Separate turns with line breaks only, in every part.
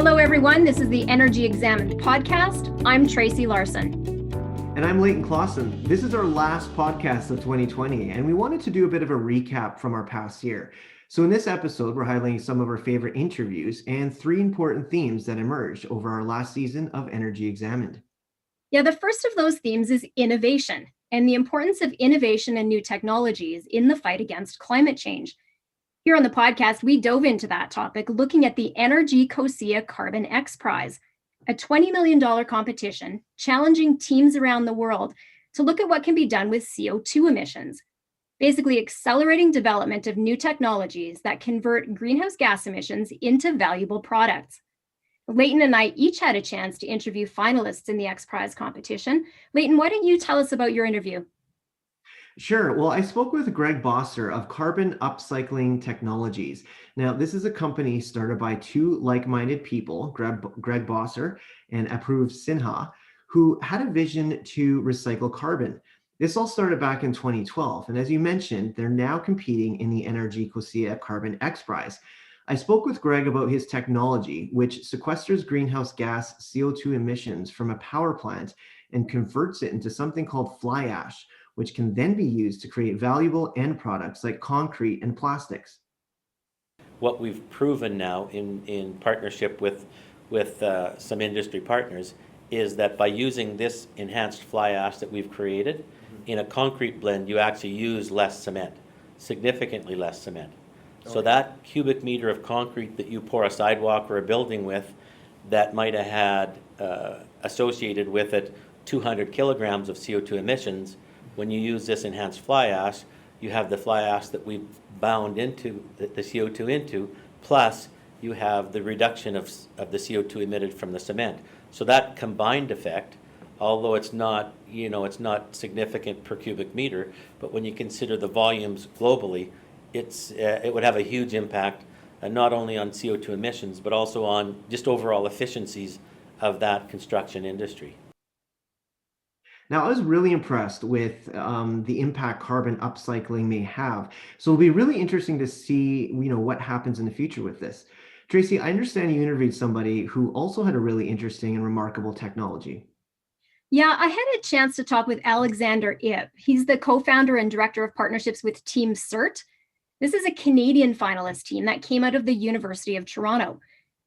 Hello, everyone. This is the Energy Examined podcast. I'm Tracy Larsson.
And I'm Leighton Klassen. This is our last podcast of 2020, and we wanted to do a bit of a recap from our past year. So in this episode, we're highlighting some of our favorite interviews and 3 important themes that emerged over our last season of Energy Examined.
Yeah, the first of those themes is innovation and the importance of innovation and new technologies in the fight against climate change. Here on the podcast, we dove into that topic, looking at the Energy COSIA Carbon X Prize, a $20 million competition challenging teams around the world to look at what can be done with CO2 emissions, basically accelerating development of new technologies that convert greenhouse gas emissions into valuable products. Leighton and I each had a chance to interview finalists in the X Prize competition. Leighton, why don't you tell us about your interview?
Sure. Well, I spoke with Greg Bosser of Carbon Upcycling Technologies. Now, this is a company started by 2 like-minded people, Greg Bosser and Apurv Sinha, who had a vision to recycle carbon. This all started back in 2012. And as you mentioned, they're now competing in the Energy COSIA Carbon X Prize. I spoke with Greg about his technology, which sequesters greenhouse gas CO2 emissions from a power plant and converts it into something called fly ash, which can then be used to create valuable end products like concrete and plastics.
What we've proven now in partnership with some industry partners is that by using this enhanced fly ash that we've created in a concrete blend, you actually use less cement, significantly less cement. So that cubic meter of concrete that you pour a sidewalk or a building with that might have had associated with it 200 kilograms of CO2 emissions, when you use this enhanced fly ash, you have the fly ash that we've bound into the CO2 into, plus you have the reduction of the CO2 emitted from the cement. So that combined effect, although it's not significant per cubic meter, but when you consider the volumes globally, it would have a huge impact, not only on CO2 emissions, but also on just overall efficiencies of that construction industry.
Now, I was really impressed with the impact carbon upcycling may have. So it'll be really interesting to see, what happens in the future with this. Tracy, I understand you interviewed somebody who also had a really interesting and remarkable technology.
Yeah, I had a chance to talk with Alexander Ip. He's the co-founder and director of partnerships with Team CERT. This is a Canadian finalist team that came out of the University of Toronto.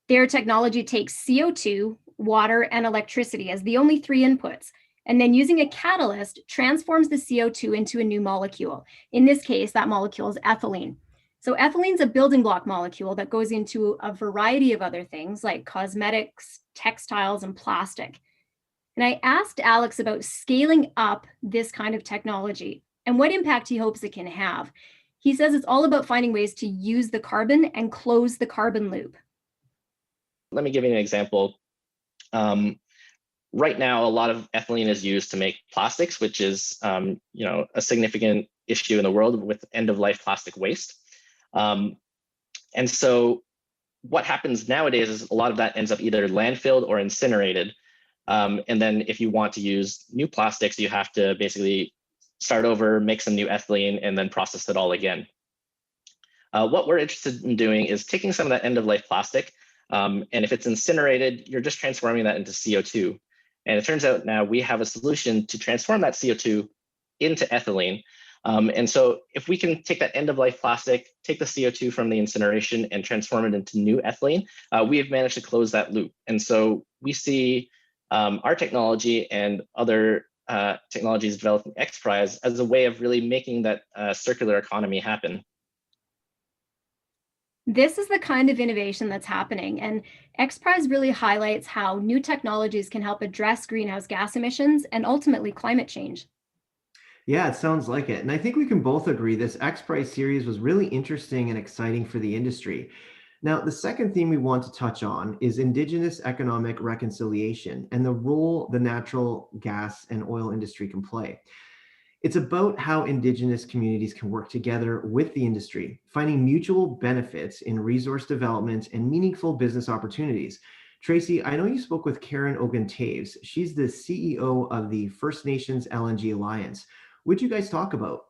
Their technology takes CO2, water, and electricity as the only 3 inputs, and then using a catalyst transforms the CO2 into a new molecule. In this case, that molecule is ethylene. So ethylene is a building block molecule that goes into a variety of other things like cosmetics, textiles, and plastic. And I asked Alex about scaling up this kind of technology and what impact he hopes it can have. He says it's all about finding ways to use the carbon and close the carbon loop.
Let me give you an example. Right now, a lot of ethylene is used to make plastics, which is a significant issue in the world with end-of-life plastic waste. And so what happens nowadays is a lot of that ends up either landfilled or incinerated. And then if you want to use new plastics, you have to basically start over, make some new ethylene, and then process it all again. What we're interested in doing is taking some of that end-of-life plastic, and if it's incinerated, you're just transforming that into CO2. And it turns out now we have a solution to transform that CO2 into ethylene. And so if we can take that end-of-life plastic, take the CO2 from the incineration and transform it into new ethylene, we have managed to close that loop. And so we see our technology and other technologies developed in X Prize as a way of really making that circular economy happen.
This is the kind of innovation that's happening, and X Prize really highlights how new technologies can help address greenhouse gas emissions and ultimately climate change.
Yeah, it sounds like it. And I think we can both agree this X Prize series was really interesting and exciting for the industry. Now, the second theme we want to touch on is Indigenous economic reconciliation and the role the natural gas and oil industry can play. It's about how Indigenous communities can work together with the industry, finding mutual benefits in resource development and meaningful business opportunities. Tracy, I know you spoke with Karen Ogun-Taves. She's the CEO of the First Nations LNG Alliance. What'd you guys talk about?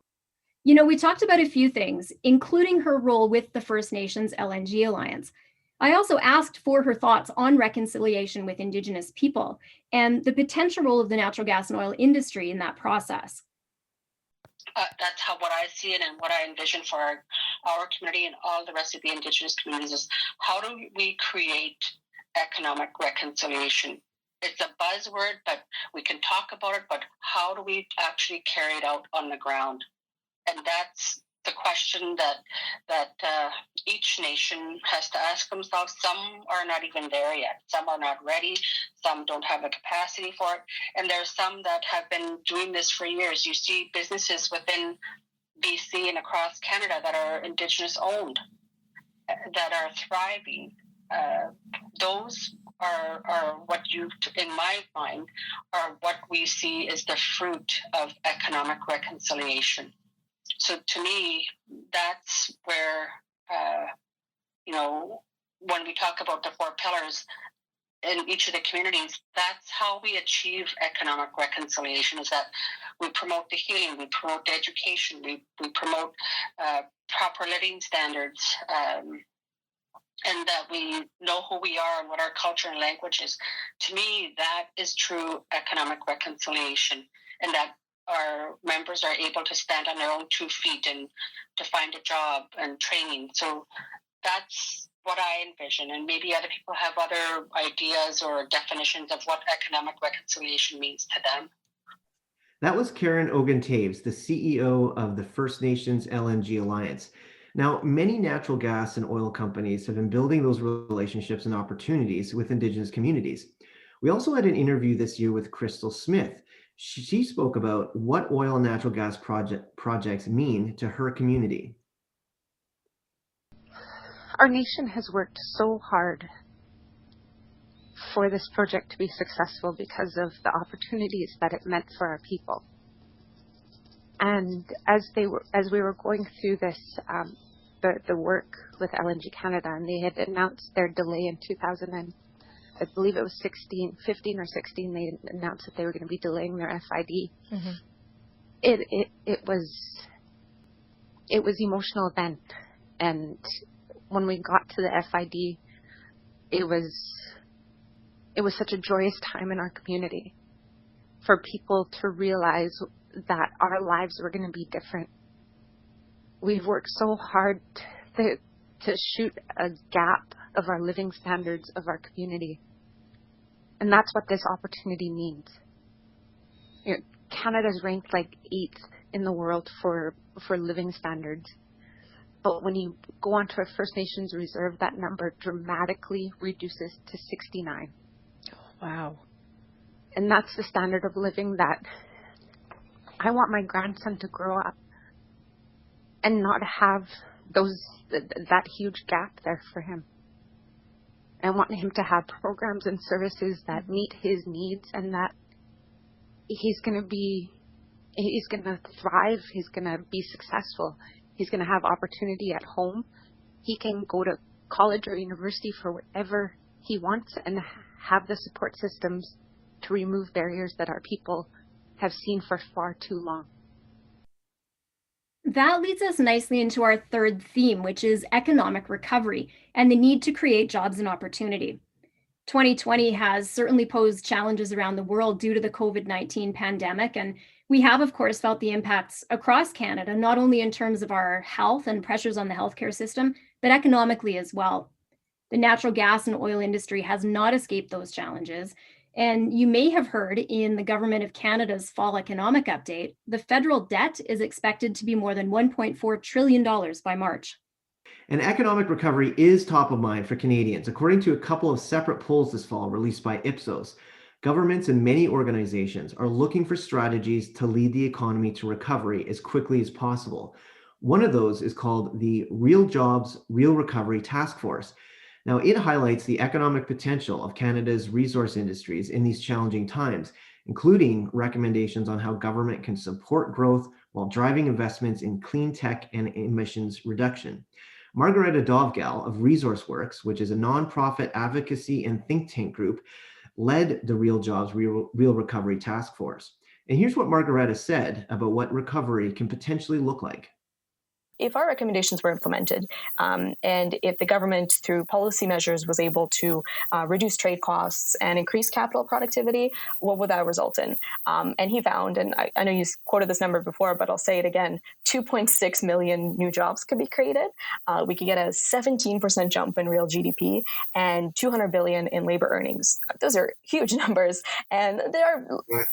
We talked about a few things, including her role with the First Nations LNG Alliance. I also asked for her thoughts on reconciliation with Indigenous people and the potential role of the natural gas and oil industry in that process.
That's what I see it, and what I envision for our community and all the rest of the Indigenous communities is, how do we create economic reconciliation? It's a buzzword, but we can talk about it, but how do we actually carry it out on the ground? And that's the question that each nation has to ask themselves. Some are not even there yet. Some are not ready. Some don't have the capacity for it. And there's some that have been doing this for years. You see businesses within BC and across Canada that are Indigenous owned, that are thriving. Those are what you, in my mind, are what we see as the fruit of economic reconciliation. So to me, that's where, when we talk about the 4 pillars in each of the communities, that's how we achieve economic reconciliation, is that we promote the healing, we promote the education, we promote proper living standards, and that we know who we are and what our culture and language is. To me, that is true economic reconciliation, and that our members are able to stand on their own 2 feet and to find a job and training. So that's what I envision, and maybe other people have other ideas or definitions of what economic reconciliation means to them.
That was Karen Ogun-Taves, the CEO of the First Nations LNG Alliance. Now, many natural gas and oil companies have been building those relationships and opportunities with Indigenous communities. We also had an interview this year with Crystal Smith. She spoke about what oil and natural gas projects mean to her community.
Our nation has worked so hard for this project to be successful because of the opportunities that it meant for our people. And as we were going through this, the work with LNG Canada, and they had announced their delay in 2000, and I believe it was 15 or 16, they announced that they were going to be delaying their FID. Mm-hmm. It was emotional then, and when we got to the FID, it was such a joyous time in our community for people to realize that our lives were going to be different. We've worked so hard to shoot a gap of our living standards of our community. And that's what this opportunity means. Canada's ranked like 8th in the world for living standards. But when you go onto a First Nations reserve, that number dramatically reduces to 69.
Wow.
And that's the standard of living that I want my grandson to grow up and not have that huge gap there for him. I want him to have programs and services that meet his needs, and that he's going to thrive, he's going to be successful, he's going to have opportunity at home. He can go to college or university for whatever he wants and have the support systems to remove barriers that our people have seen for far too long.
That leads us nicely into our third theme, which is economic recovery and the need to create jobs and opportunity. 2020 has certainly posed challenges around the world due to the COVID-19 pandemic, and we have, of course, felt the impacts across Canada, not only in terms of our health and pressures on the healthcare system, but economically as well. The natural gas and oil industry has not escaped those challenges. And you may have heard in the Government of Canada's fall economic update, the federal debt is expected to be more than $1.4 trillion by March.
And economic recovery is top of mind for Canadians. According to a couple of separate polls this fall released by Ipsos, governments and many organizations are looking for strategies to lead the economy to recovery as quickly as possible. One of those is called the Real Jobs, Real Recovery Task Force. Now, it highlights the economic potential of Canada's resource industries in these challenging times, including recommendations on how government can support growth while driving investments in clean tech and emissions reduction. Margareta Dovgal of ResourceWorks, which is a nonprofit advocacy and think tank group, led the Real Jobs, Real Recovery Task Force. And here's what Margareta said about what recovery can potentially look like.
if our recommendations were implemented, and if the government through policy measures was able to reduce trade costs and increase capital productivity, what would that result in? And he found, and I know you quoted this number before, but I'll say it again, 2.6 million new jobs could be created. We could get a 17% jump in real GDP and 200 billion in labor earnings. Those are huge numbers, and they are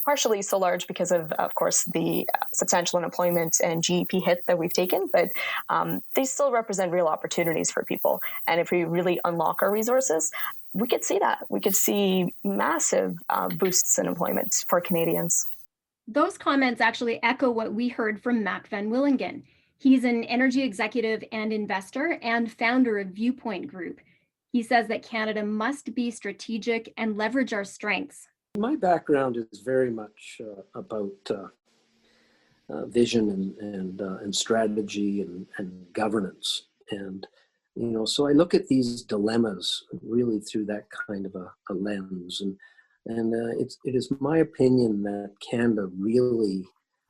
partially so large because of course, the substantial unemployment and GDP hit that we've taken, but they still represent real opportunities for people. And if we really unlock our resources, we could see that. We could see massive boosts in employment for Canadians.
Those comments actually echo what we heard from Mac Van Willingen. He's an energy executive and investor and founder of Viewpoint Group. He says that Canada must be strategic and leverage our strengths.
My background is very much about vision and strategy and governance. And, so I look at these dilemmas really through that kind of a lens. And it is my opinion that Canada really,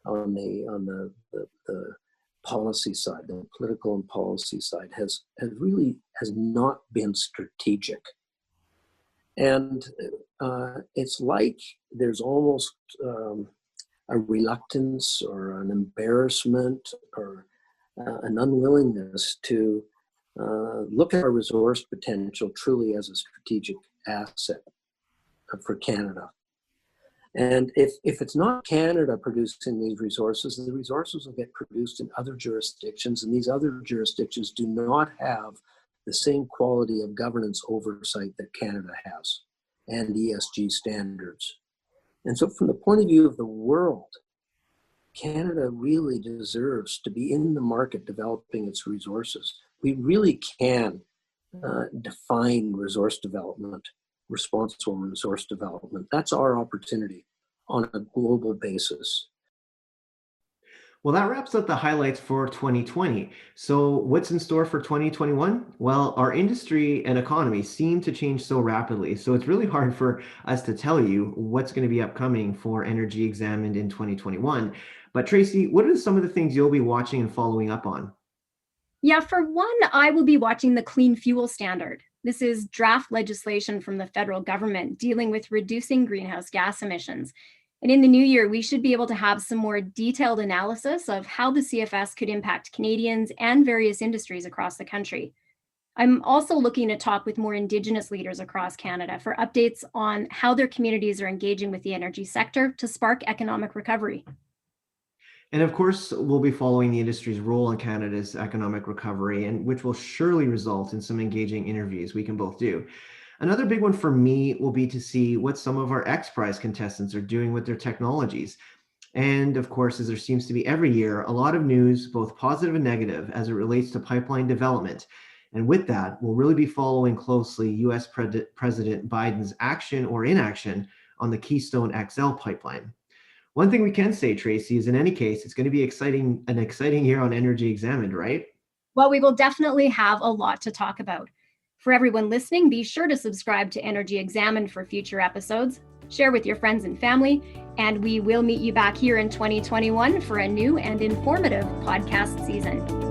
on the policy side, the political and policy side, has not been strategic. And it's like there's almost a reluctance or an embarrassment or an unwillingness to look at our resource potential truly as a strategic asset for Canada. And if it's not Canada producing these resources, the resources will get produced in other jurisdictions, and these other jurisdictions do not have the same quality of governance oversight that Canada has and ESG standards. And so from the point of view of the world, Canada really deserves to be in the market developing its resources. We really can define resource development, responsible resource development. That's our opportunity on a global basis.
Well, that wraps up the highlights for 2020. So what's in store for 2021? Well, our industry and economy seem to change so rapidly. So it's really hard for us to tell you what's going to be upcoming for Energy Examined in 2021. But Tracy, what are some of the things you'll be watching and following up on?
Yeah, for one, I will be watching the Clean Fuel Standard. This is draft legislation from the federal government dealing with reducing greenhouse gas emissions. And in the new year, we should be able to have some more detailed analysis of how the CFS could impact Canadians and various industries across the country. I'm also looking to talk with more Indigenous leaders across Canada for updates on how their communities are engaging with the energy sector to spark economic recovery.
And of course, we'll be following the industry's role in Canada's economic recovery, and which will surely result in some engaging interviews we can both do. Another big one for me will be to see what some of our X Prize contestants are doing with their technologies. And of course, as there seems to be every year, a lot of news, both positive and negative, as it relates to pipeline development. And with that, we'll really be following closely US President Biden's action or inaction on the Keystone XL pipeline. One thing we can say, Tracy, is in any case, it's going to be an exciting year on Energy Examined, right?
Well, we will definitely have a lot to talk about. For everyone listening, be sure to subscribe to Energy Examined for future episodes, share with your friends and family, and we will meet you back here in 2021 for a new and informative podcast season.